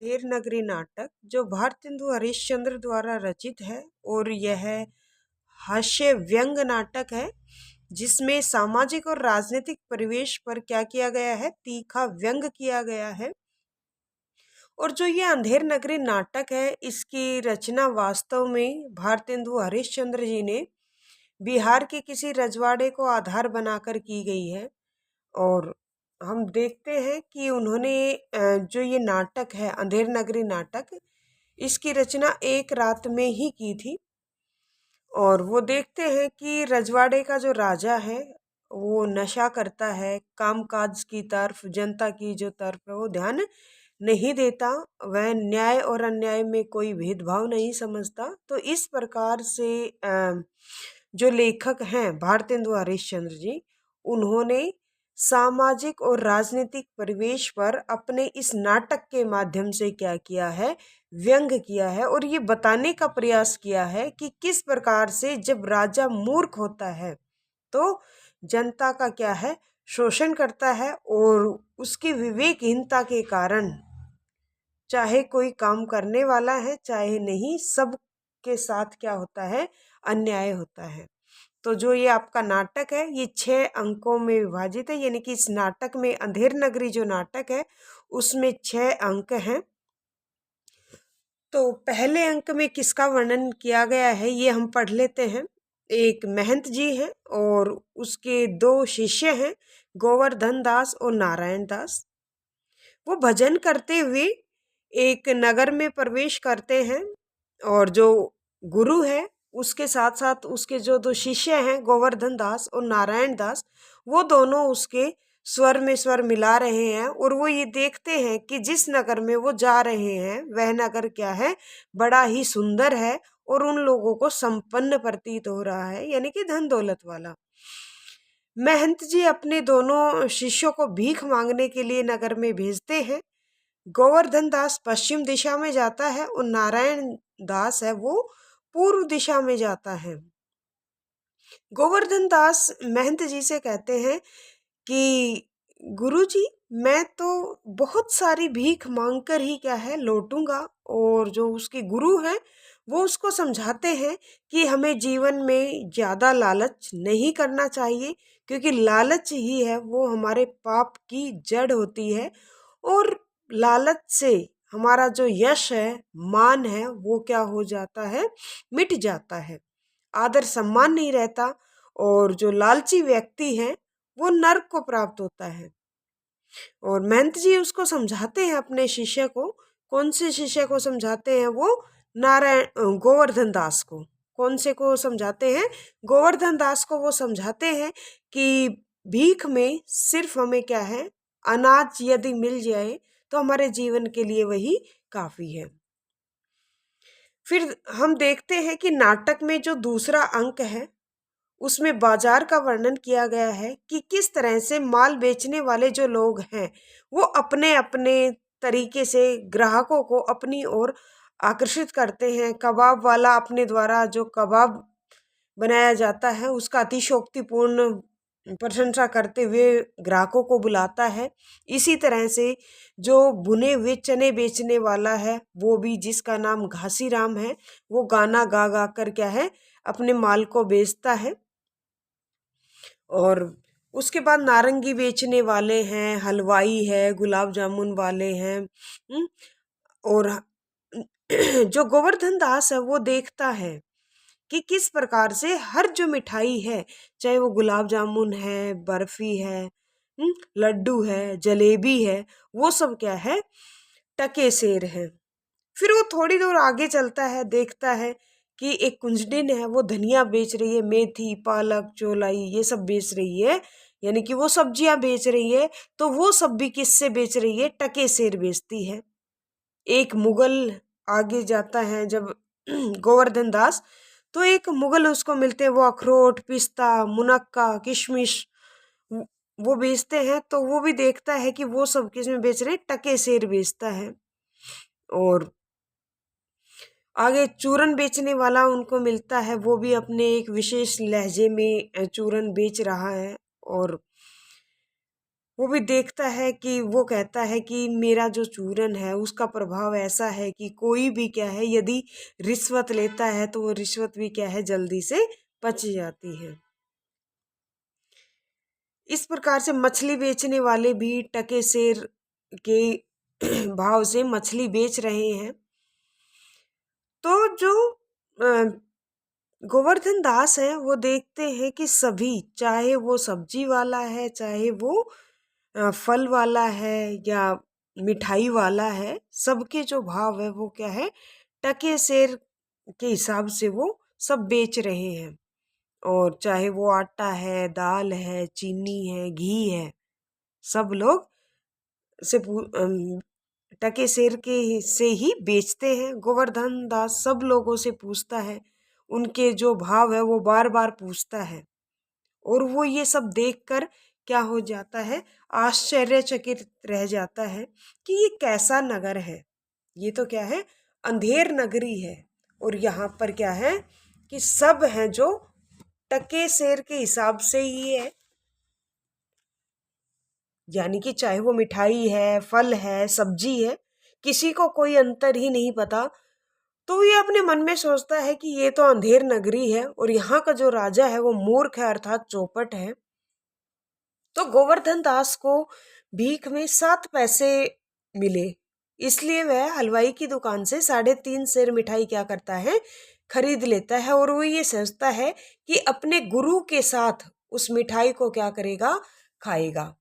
देर नगरी नाटक जो भारतेंदु हरिश्चंद्र द्वारा रचित है और यह हास्य व्यंग नाटक है जिसमें सामाजिक और राजनीतिक परिवेश पर क्या किया गया है, तीखा व्यंग किया गया है। और जो ये अंधेर नगरी नाटक है इसकी रचना वास्तव में भारतेंदु हरिश्चंद्र जी ने बिहार के किसी रजवाड़े को आधार बनाकर की गई है। और हम देखते हैं कि उन्होंने जो ये नाटक है अंधेर नगरी नाटक, इसकी रचना एक रात में ही की थी। और वो देखते हैं कि रजवाड़े का जो राजा है वो नशा करता है, कामकाज की तरफ, जनता की जो तरफ है वो ध्यान नहीं देता, वह न्याय और अन्याय में कोई भेदभाव नहीं समझता। तो इस प्रकार से जो लेखक हैं भारतेंदु हरिश्चंद्र जी, उन्होंने सामाजिक और राजनीतिक परिवेश पर अपने इस नाटक के माध्यम से क्या किया है, व्यंग किया है और ये बताने का प्रयास किया है कि किस प्रकार से जब राजा मूर्ख होता है तो जनता का क्या है, शोषण करता है और उसकी विवेकहीनता के कारण चाहे कोई काम करने वाला है चाहे नहीं, सब के साथ क्या होता है, अन्याय होता है। तो जो ये आपका नाटक है ये 6 अंकों में विभाजित है, यानी कि इस नाटक में अंधेर नगरी जो नाटक है उसमें 6 अंक हैं। तो पहले अंक में किसका वर्णन किया गया है ये हम पढ़ लेते हैं। एक महंत जी हैं और उसके 2 शिष्य हैं, गोवर्धन दास और नारायण दास। वो भजन करते हुए एक नगर में प्रवेश करते हैं और जो गुरु है उसके साथ साथ उसके जो 2 शिष्य हैं गोवर्धन दास और नारायण दास, वो दोनों उसके स्वर में स्वर मिला रहे हैं और वो ये देखते हैं कि जिस नगर में वो जा रहे हैं वह नगर क्या है, बड़ा ही सुंदर है और उन लोगों को संपन्न प्रतीत हो रहा है, यानी कि धन दौलत वाला। महंत जी अपने दोनों शिष्यों को भीख मांगने के लिए नगर में भेजते हैं। गोवर्धन दास पश्चिम दिशा में जाता है और नारायण दास है वो पूर्व दिशा में जाता है। गोवर्धन दास महंत जी से कहते हैं कि गुरुजी, मैं तो बहुत सारी भीख मांगकर ही क्या है लौटूंगा। और जो उसके गुरु हैं वो उसको समझाते हैं कि हमें जीवन में ज़्यादा लालच नहीं करना चाहिए, क्योंकि लालच ही है वो हमारे पाप की जड़ होती है। और लालच से हमारा जो यश है, मान है, वो क्या हो जाता है, मिट जाता है, आदर सम्मान नहीं रहता और जो लालची व्यक्ति है वो नर्क को प्राप्त होता है। और महंत जी उसको समझाते हैं अपने शिष्य को। कौन से शिष्य को समझाते हैं वो, नारायण गोवर्धन दास को। कौन से को समझाते हैं, गोवर्धन दास को वो समझाते हैं कि भीख में सिर्फ हमें क्या है, अनाज यदि मिल जाए तो हमारे जीवन के लिए वही काफी है। फिर हम देखते हैं कि नाटक में जो दूसरा अंक है उसमें बाजार का वर्णन किया गया है कि किस तरह से माल बेचने वाले जो लोग हैं वो अपने अपने तरीके से ग्राहकों को अपनी ओर आकर्षित करते हैं। कबाब वाला अपने द्वारा जो कबाब बनाया जाता है उसका अतिशयोक्तिपूर्ण प्रशंसा करते हुए ग्राहकों को बुलाता है। इसी तरह से जो भुने हुए चने बेचने वाला है वो भी, जिसका नाम घासीराम है, वो गाना गा गा कर क्या है, अपने माल को बेचता है। और उसके बाद नारंगी बेचने वाले हैं, हलवाई है, गुलाब जामुन वाले हैं। और जो गोवर्धन दास है वो देखता है कि किस प्रकार से हर जो मिठाई है, चाहे वो गुलाब जामुन है, बर्फी है, लड्डू है, जलेबी है, वो सब क्या है, टके सेर है। फिर वो थोड़ी दूर आगे चलता है, देखता है कि एक कुंजड़िन है वो धनिया बेच रही है, मेथी, पालक, चौलाई ये सब बेच रही है, यानी कि वो सब्जियां बेच रही है। तो वो सब भी किससे बेच रही है, टके सेर बेचती है। एक मुगल आगे जाता है जब गोवर्धन दास, तो एक मुगल उसको मिलते हैं, वो अखरोट, पिस्ता, मुनक्का, किशमिश वो बेचते हैं। तो वो भी देखता है कि वो सब किस में बेच रहे हैं, टके सेर बेचता है। और आगे चूरन बेचने वाला उनको मिलता है, वो भी अपने एक विशेष लहजे में चूरन बेच रहा है। और वो भी देखता है कि वो कहता है कि मेरा जो चूरन है उसका प्रभाव ऐसा है कि कोई भी क्या है यदि रिश्वत लेता है तो वो रिश्वत भी क्या है जल्दी से पच जाती है। इस प्रकार से मछली बेचने वाले भी टके सेर के भाव से मछली बेच रहे हैं। तो जो गोवर्धन दास है वो देखते हैं कि सभी, चाहे वो सब्जी वाला है, चाहे वो फल वाला है या मिठाई वाला है, सबके जो भाव है वो क्या है टके सेर के हिसाब से वो सब बेच रहे हैं। और चाहे वो आटा है, दाल है, चीनी है, घी है, सब लोग से टके सेर के से ही बेचते हैं। गोवर्धन दास सब लोगों से पूछता है, उनके जो भाव है वो बार बार पूछता है। और वो ये सब देखकर क्या हो जाता है, आश्चर्यचकित रह जाता है कि ये कैसा नगर है। ये तो क्या है, अंधेर नगरी है। और यहाँ पर क्या है कि सब हैं जो टके सेर के हिसाब से ही है, यानी कि चाहे वो मिठाई है, फल है, सब्जी है, किसी को कोई अंतर ही नहीं पता। तो ये अपने मन में सोचता है कि ये तो अंधेर नगरी है और यहाँ का जो राजा है वो मूर्ख है अर्थात चौपट है। तो गोवर्धन दास को भीख में 7 पैसे मिले, इसलिए वह हलवाई की दुकान से 3.5 सेर मिठाई क्या करता है, खरीद लेता है। और वो ये सोचता है कि अपने गुरु के साथ उस मिठाई को क्या करेगा, खाएगा।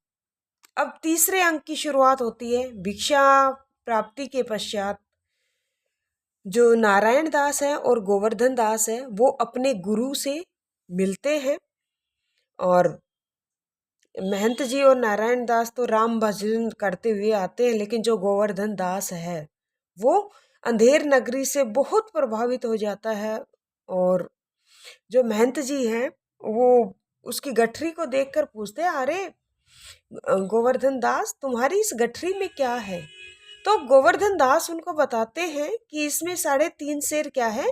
अब तीसरे अंक की शुरुआत होती है। भिक्षा प्राप्ति के पश्चात जो नारायण दास है और गोवर्धन दास है वो अपने गुरु से मिलते हैं। और महंत जी और नारायण दास तो राम भजन करते हुए आते हैं, लेकिन जो गोवर्धन दास है वो अंधेर नगरी से बहुत प्रभावित हो जाता है। और जो महंत जी हैं वो उसकी गठरी को देखकर पूछते हैं, अरे गोवर्धन दास तुम्हारी इस गठरी में क्या है। तो गोवर्धन दास उनको बताते हैं कि इसमें 3.5 सेर क्या है,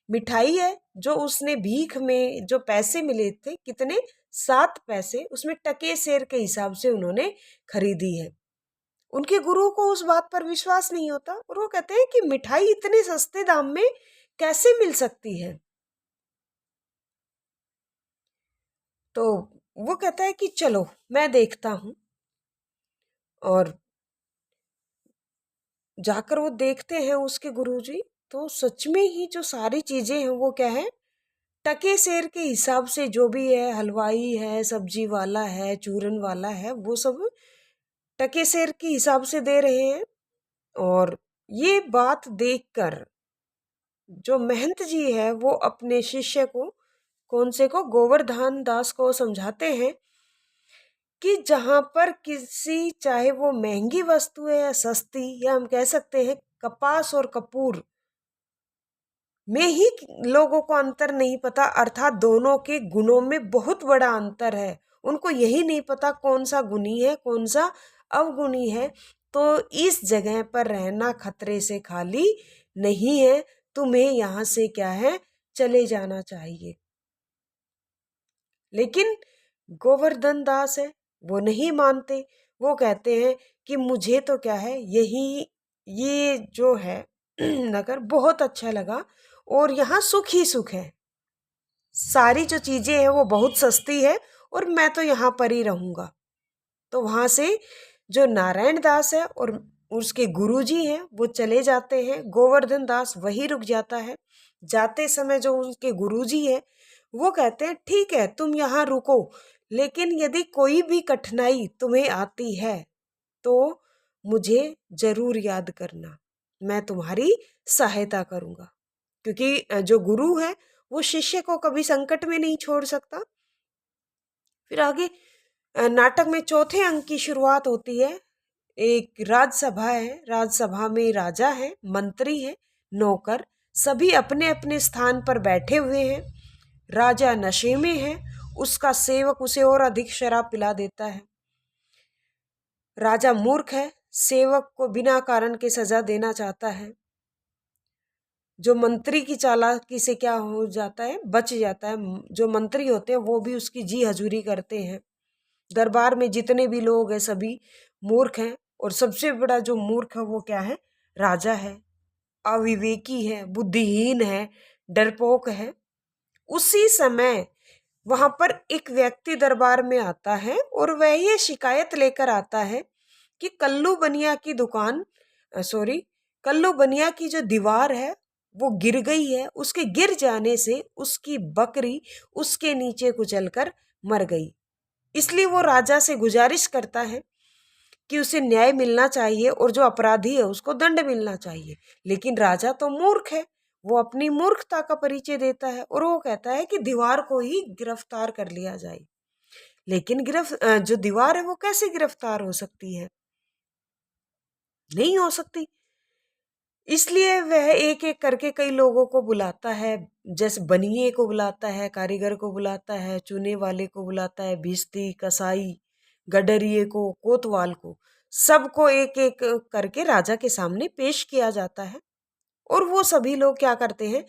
मिठाई है, जो उसने भीख में जो पैसे मिले थे, कितने 7 पैसे, उसमें टके सेर के हिसाब से उन्होंने खरीदी है। उनके गुरु को उस बात पर विश्वास नहीं होता और वो कहते हैं कि मिठाई इतने सस्ते दाम में कैसे मिल सकती है। तो वो कहता है कि चलो मैं देखता हूँ। और जाकर वो देखते हैं उसके गुरुजी, तो सच में ही जो सारी चीजें हैं वो क्या है, टके सेर के हिसाब से, जो भी है, हलवाई है, सब्जी वाला है, चूरन वाला है, वो सब टके सेर के हिसाब से दे रहे हैं। और ये बात देखकर जो महंत जी है वो अपने शिष्य को, कौन से को, गोवर्धन दास को समझाते हैं कि जहाँ पर किसी, चाहे वो महंगी वस्तु है या सस्ती, या हम कह सकते हैं कपास और कपूर में ही लोगों को अंतर नहीं पता, अर्थात दोनों के गुणों में बहुत बड़ा अंतर है। उनको यही नहीं पता कौन सा गुणी है, कौन सा अवगुणी है। तो इस जगह पर रहना खतरे से खाली नहीं है, तुम्हें यहाँ से क्या है, चले जाना चाहिए। लेकिन गोवर्धन दास है वो नहीं मानते। वो कहते हैं कि मुझे तो क्या है, यही ये जो है नगर बहुत अच्छा लगा और यहाँ सुख ही सुख है, सारी जो चीजें हैं वो बहुत सस्ती है और मैं तो यहाँ पर ही रहूँगा। तो वहाँ से जो नारायण दास है और उसके गुरुजी हैं वो चले जाते हैं, गोवर्धन दास वही रुक जाता है। जाते समय जो उनके गुरुजी है वो कहते हैं, ठीक है तुम यहाँ रुको, लेकिन यदि कोई भी कठिनाई तुम्हें आती है तो मुझे जरूर याद करना, मैं तुम्हारी सहायता करूँगा। क्योंकि जो गुरु है वो शिष्य को कभी संकट में नहीं छोड़ सकता। फिर आगे नाटक में चौथे अंक की शुरुआत होती है। एक राजसभा है, राजसभा में राजा है, मंत्री है, नौकर, सभी अपने अपने स्थान पर बैठे हुए हैं। राजा नशे में है, उसका सेवक उसे और अधिक शराब पिला देता है। राजा मूर्ख है, सेवक को बिना कारण के सजा देना चाहता है। जो मंत्री की चालाकी से क्या हो जाता है, बच जाता है। जो मंत्री होते हैं वो भी उसकी जी हजूरी करते हैं। दरबार में जितने भी लोग हैं सभी मूर्ख हैं, और सबसे बड़ा जो मूर्ख है वो क्या है? राजा है, अविवेकी है, बुद्धिहीन है, डरपोक है। उसी समय वहां पर एक व्यक्ति दरबार में आता है और वह ये शिकायत लेकर आता है कि कल्लू बनिया की दुकान, सॉरी, कल्लू बनिया की जो दीवार है वो गिर गई है। उसके गिर जाने से उसकी बकरी उसके नीचे कुचलकर मर गई। इसलिए वो राजा से गुजारिश करता है कि उसे न्याय मिलना चाहिए और जो अपराधी है उसको दंड मिलना चाहिए। लेकिन राजा तो मूर्ख है, वो अपनी मूर्खता का परिचय देता है और वो कहता है कि दीवार को ही गिरफ्तार कर लिया जाए। लेकिन जो दीवार है वो कैसे गिरफ्तार हो सकती है? नहीं हो सकती। इसलिए वह एक एक करके कई लोगों को बुलाता है, जैसे बनिए को बुलाता है, कारीगर को बुलाता है, चूने वाले को बुलाता है, भिस्ती, कसाई, गडरिए को, कोतवाल को, सबको एक एक करके राजा के सामने पेश किया जाता है। और वो सभी लोग क्या करते हैं,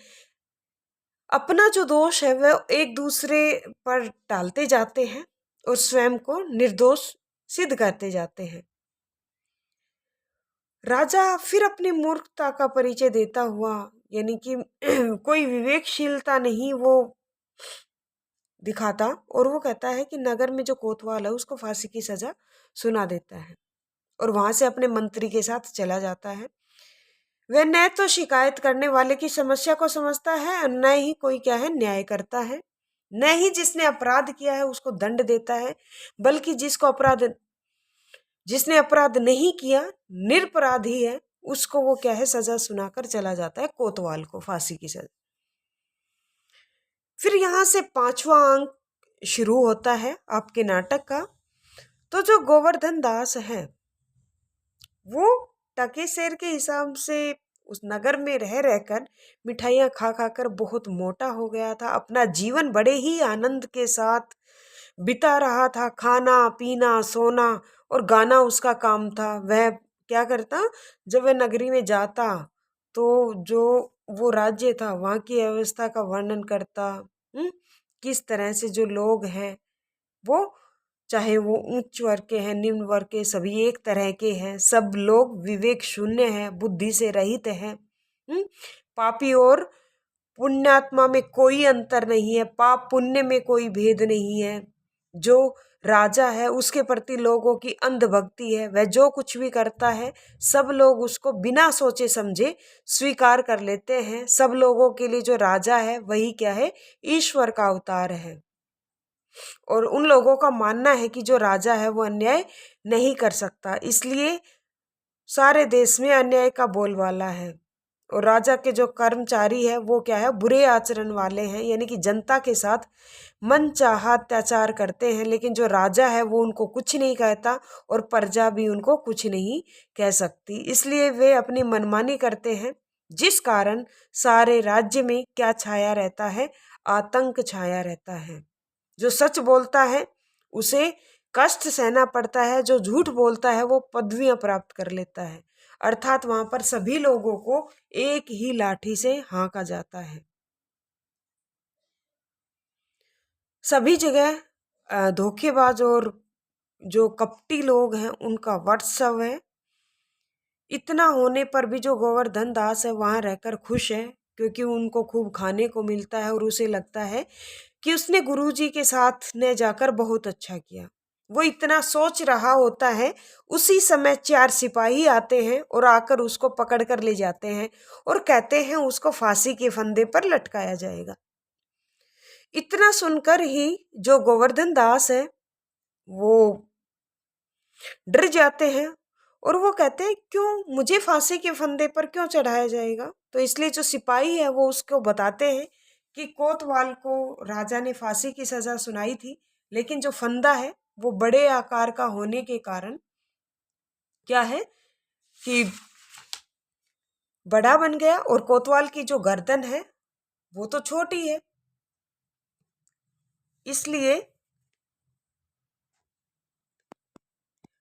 अपना जो दोष है वह एक दूसरे पर टालते जाते हैं और स्वयं को निर्दोष सिद्ध करते जाते हैं। राजा फिर अपनी मूर्खता का परिचय देता हुआ, यानी कि कोई विवेकशीलता नहीं वो दिखाता, और वो कहता है कि नगर में जो कोतवाल है उसको फांसी की सजा सुना देता है और वहां से अपने मंत्री के साथ चला जाता है। वह न तो शिकायत करने वाले की समस्या को समझता है और न ही कोई क्या है न्याय करता है, न ही जिसने अपराध किया है उसको दंड देता है, बल्कि जिसने अपराध नहीं किया, निरपराधी है, उसको वो क्या है सजा सुनाकर चला जाता है, कोतवाल को फांसी की सजा। फिर यहाँ से 5वां अंक शुरू होता है आपके नाटक का। तो जो गोवर्धन दास है वो टके शेर के हिसाब से उस नगर में रह रहकर मिठाइयाँ खा खाकर बहुत मोटा हो गया था। अपना जीवन बड़े ही आनंद के साथ बिता रहा था, खाना पीना सोना और गाना उसका काम था। वह क्या करता, जब वह नगरी में जाता तो जो वो राज्य था वहाँ की अवस्था का वर्णन करता। किस तरह से जो लोग हैं वो, चाहे वो उच्च वर्ग के हैं निम्न वर्ग के, सभी एक तरह के हैं, सब लोग विवेक शून्य हैं, बुद्धि से रहित हैं। पापी और पुण्यात्मा में कोई अंतर नहीं है, पाप पुण्य में कोई भेद नहीं है। जो राजा है उसके प्रति लोगों की अंधभक्ति है, वह जो कुछ भी करता है सब लोग उसको बिना सोचे समझे स्वीकार कर लेते हैं। सब लोगों के लिए जो राजा है वही क्या है, ईश्वर का अवतार है। और उन लोगों का मानना है कि जो राजा है वो अन्याय नहीं कर सकता, इसलिए सारे देश में अन्याय का बोलबाला है। और राजा के जो कर्मचारी है वो क्या है, बुरे आचरण वाले हैं, यानी कि जनता के साथ मनचाहा अत्याचार करते हैं। लेकिन जो राजा है वो उनको कुछ नहीं कहता और प्रजा भी उनको कुछ नहीं कह सकती, इसलिए वे अपनी मनमानी करते हैं, जिस कारण सारे राज्य में क्या छाया रहता है, आतंक छाया रहता है। जो सच बोलता है उसे कष्ट सहना पड़ता है, जो झूठ बोलता है वो पदवियां प्राप्त कर लेता है। अर्थात वहां पर सभी लोगों को एक ही लाठी से हाँका जाता है। सभी जगह धोखेबाज और जो कपटी लोग हैं उनका वर्चस्व है। इतना होने पर भी जो गोवर्धन दास है वहां रहकर खुश है, क्योंकि उनको खूब खाने को मिलता है और उसे लगता है कि उसने गुरुजी के साथ ने जाकर बहुत अच्छा किया। वो इतना सोच रहा होता है, उसी समय 4 सिपाही आते हैं और आकर उसको पकड़ कर ले जाते हैं और कहते हैं उसको फांसी के फंदे पर लटकाया जाएगा। इतना सुनकर ही जो गोवर्धन दास है वो डर जाते हैं और वो कहते हैं क्यों मुझे फांसी के फंदे पर क्यों चढ़ाया जाएगा। तो इसलिए जो सिपाही है वो उसको बताते हैं कि कोतवाल को राजा ने फांसी की सजा सुनाई थी, लेकिन जो फंदा है वो बड़े आकार का होने के कारण क्या है कि बड़ा बन गया, और कोतवाल की जो गर्दन है वो तो छोटी है, इसलिए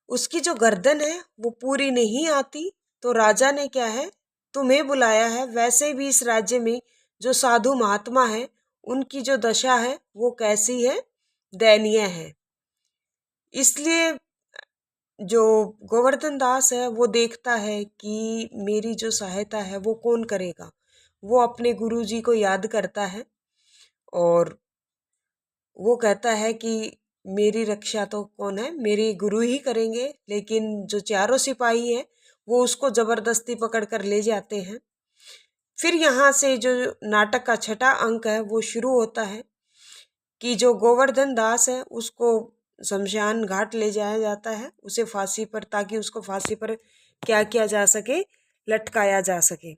उसकी जो गर्दन है वो पूरी नहीं आती। तो राजा ने क्या है तुम्हें बुलाया है, वैसे भी इस राज्य में जो साधु महात्मा है उनकी जो दशा है वो कैसी है, दयनीय है। इसलिए जो गोवर्धन दास है वो देखता है कि मेरी जो सहायता है वो कौन करेगा। वो अपने गुरु जी को याद करता है और वो कहता है कि मेरी रक्षा तो कौन है, मेरे गुरु ही करेंगे। लेकिन जो चारों सिपाही हैं वो उसको जबरदस्ती पकड़ कर ले जाते हैं। फिर यहाँ से जो नाटक का छठा अंक है वो शुरू होता है कि जो गोवर्धन दास है उसको शमशान घाट ले जाया जाता है, उसे फांसी पर, ताकि उसको फांसी पर क्या किया जा सके, लटकाया जा सके।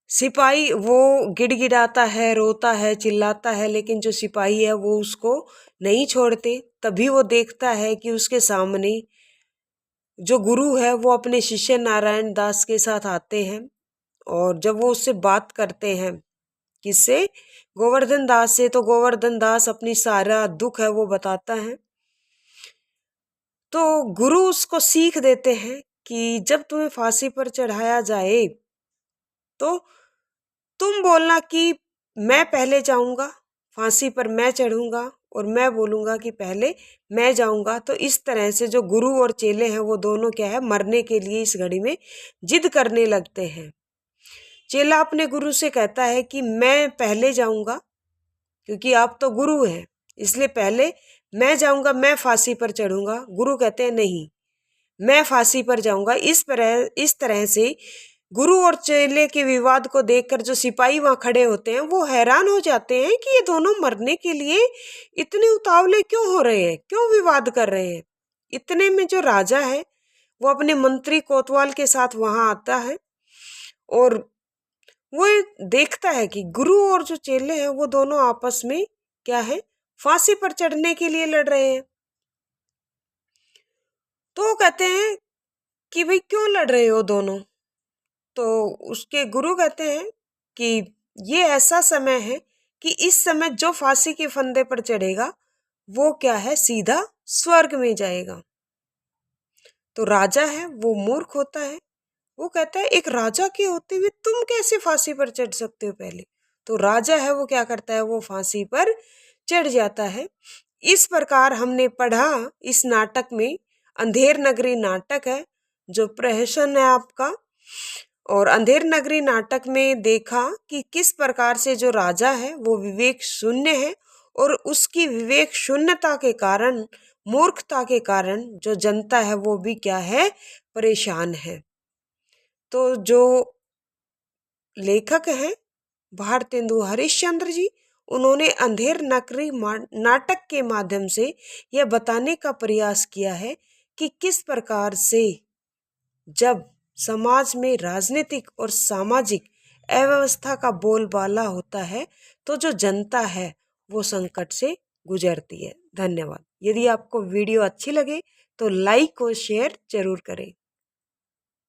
सिपाही वो गिड़गिड़ाता है, रोता है, चिल्लाता है, लेकिन जो सिपाही है वो उसको नहीं छोड़ते। तभी वो देखता है कि उसके सामने जो गुरु है वो अपने शिष्य नारायण दास के साथ आते हैं। और जब वो उससे बात करते हैं, किससे, गोवर्धन दास से, तो गोवर्धन दास अपनी सारा दुख है वो बताता है। तो गुरु उसको सीख देते हैं कि जब तुम्हें फांसी पर चढ़ाया जाए तो तुम बोलना कि मैं पहले जाऊंगा, फांसी पर मैं चढ़ूंगा और मैं बोलूंगा कि पहले मैं जाऊंगा। तो इस तरह से जो गुरु और चेले हैं वो दोनों क्या है, मरने के लिए इस घड़ी में जिद करने लगते हैं। चेला अपने गुरु से कहता है कि मैं पहले जाऊंगा, क्योंकि आप तो गुरु हैं, इसलिए पहले मैं जाऊंगा, मैं फांसी पर चढ़ूंगा। गुरु कहते हैं नहीं, मैं फांसी पर जाऊंगा। इस तरह से गुरु और चेले के विवाद को देखकर जो सिपाही वहां खड़े होते हैं वो हैरान हो जाते हैं कि ये दोनों मरने के लिए इतने उतावले क्यों हो रहे हैं, क्यों विवाद कर रहे हैं। इतने में जो राजा है वो अपने मंत्री कोतवाल के साथ वहां आता है और वो देखता है कि गुरु और जो चेले हैं वो दोनों आपस में क्या है, फांसी पर चढ़ने के लिए लड़ रहे हैं। तो वो कहते हैं कि भाई क्यों लड़ रहे हो दोनों। तो उसके गुरु कहते हैं कि ये ऐसा समय है कि इस समय जो फांसी के फंदे पर चढ़ेगा वो क्या है, सीधा स्वर्ग में जाएगा। तो राजा है वो मूर्ख होता है, वो कहता है एक राजा के होते हुए तुम कैसे फांसी पर चढ़ सकते हो पहले। तो राजा है वो क्या करता है, वो फांसी पर चढ़ जाता है। इस प्रकार हमने पढ़ा इस नाटक में, अंधेर नगरी नाटक है जो प्रहसन है आपका। और अंधेर नगरी नाटक में देखा कि किस प्रकार से जो राजा है वो विवेक शून्य है और उसकी विवेक शून्यता के कारण, मूर्खता के कारण जो जनता है वो भी क्या है, परेशान है। तो जो लेखक हैं भारतेंदु हरिश्चंद्र जी, उन्होंने अंधेर नगरी नाटक के माध्यम से यह बताने का प्रयास किया है कि किस प्रकार से जब समाज में राजनीतिक और सामाजिक अव्यवस्था का बोलबाला होता है तो जो जनता है वो संकट से गुजरती है। धन्यवाद। यदि आपको वीडियो अच्छी लगे तो लाइक और शेयर जरूर करें।